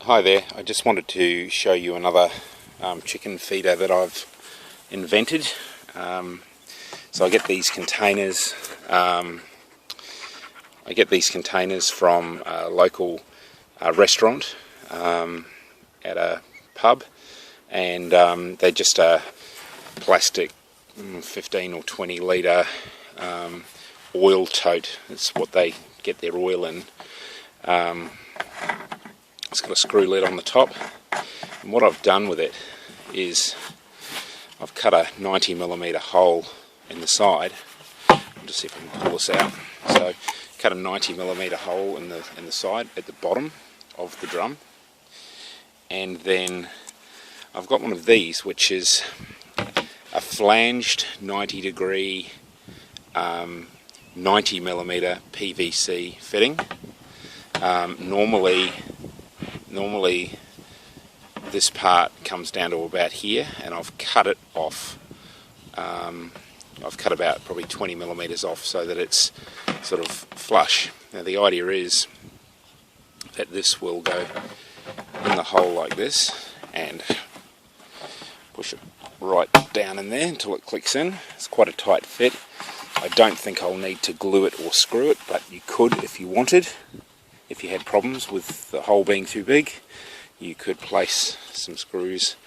Hi there, I just wanted to show you another chicken feeder that I've invented. So I get these containers from a local restaurant at a pub, and they're just a plastic 15 or 20 litre oil tote. It's what they get their oil in. It's got a screw lid on the top, and what I've done with it is I've cut a 90mm hole in the side. I'll just see if I can pull this out. So cut a 90mm hole in the side at the bottom of the drum, and then I've got one of these which is a flanged 90-degree 90mm PVC fitting. Normally this part comes down to about here, and I've cut it off. I've cut about probably 20mm off so that it's sort of flush. Now the idea is that this will go in the hole like this and push it right down in there until it clicks in. It's quite a tight fit. I don't think I'll need to glue it or screw it, but you could if you wanted. If you had problems with the hole being too big, you could place some screws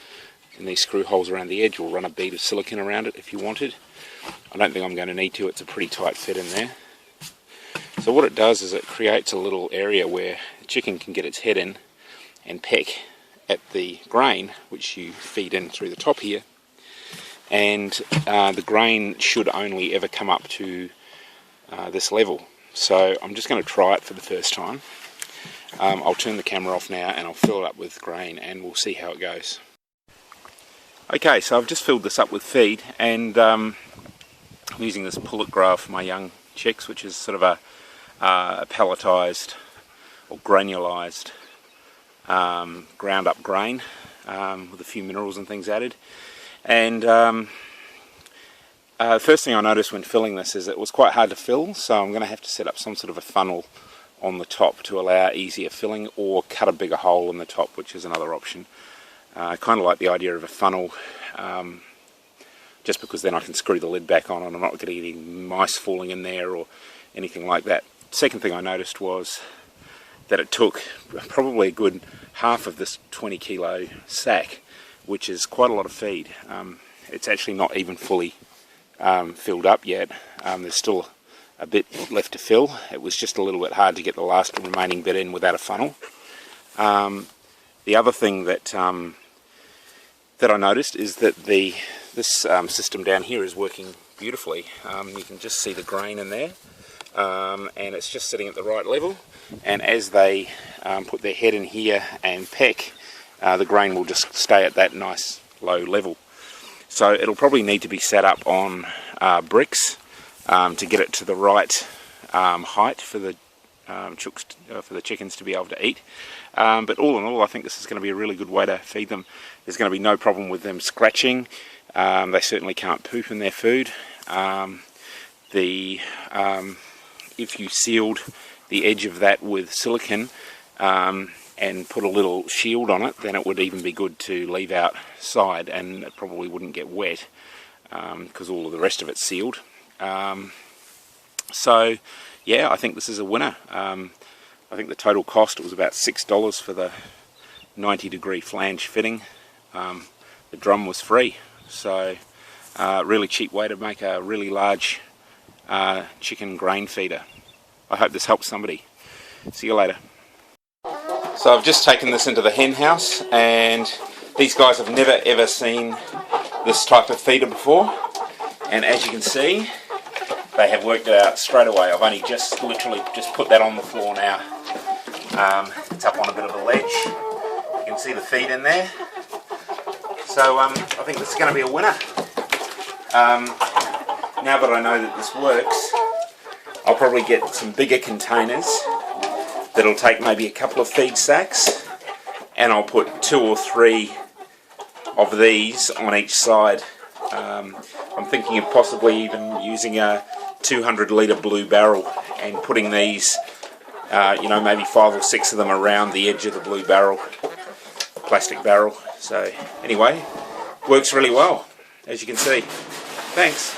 in these screw holes around the edge, or run a bead of silicone around it if you wanted. I don't think I'm going to need to. It's a pretty tight fit in there. So what it does is it creates a little area where the chicken can get its head in and peck at the grain, which you feed in through the top here. And the grain should only ever come up to this level. So I'm just going to try it for the first time. I'll turn the camera off now and I'll fill it up with grain, and we'll see how it goes. Okay, so I've just filled this up with feed, and I'm using this pullet grower for my young chicks, which is sort of a pelletized or granulized ground up grain with a few minerals and things added. And the first thing I noticed when filling this is it was quite hard to fill, so I'm going to have to set up some sort of a funnel on the top to allow easier filling, or cut a bigger hole in the top, which is another option. I kind of like the idea of a funnel, just because then I can screw the lid back on and I'm not getting any mice falling in there or anything like that. Second thing I noticed was that it took probably a good half of this 20 kilo sack, which is quite a lot of feed. It's actually not even fully filled up yet. There's still a bit left to fill. It was just a little bit hard to get the last remaining bit in without a funnel. The other thing that I noticed is that this system down here is working beautifully. You can just see the grain in there, and it's just sitting at the right level, and as they put their head in here and peck, the grain will just stay at that nice low level. So it'll probably need to be set up on bricks to get it to the right height for the chickens to be able to eat. But all in all, I think this is going to be a really good way to feed them. There's going to be no problem with them scratching. They certainly can't poop in their food. If you sealed the edge of that with silicone and put a little shield on it, then it would even be good to leave outside, and it probably wouldn't get wet because all of the rest of it's sealed. So yeah, I think this is a winner. I think the total cost, it was about $6 for the 90-degree flange fitting. The drum was free, so really cheap way to make a really large chicken grain feeder. I hope this helps somebody. See you later. So I've just taken this into the hen house, and these guys have never ever seen this type of feeder before, and as you can see, they have worked it out straight away. I've only literally just put that on the floor now. It's up on a bit of a ledge. You can see the feed in there. So I think this is going to be a winner. Now that I know that this works, I'll probably get some bigger containers that'll take maybe a couple of feed sacks, and I'll put 2 or 3 of these on each side. I'm thinking of possibly even using a 200-litre blue barrel and putting these, maybe 5 or 6 of them around the edge of the blue barrel. plastic barrel. So anyway, works really well, as you can see. Thanks.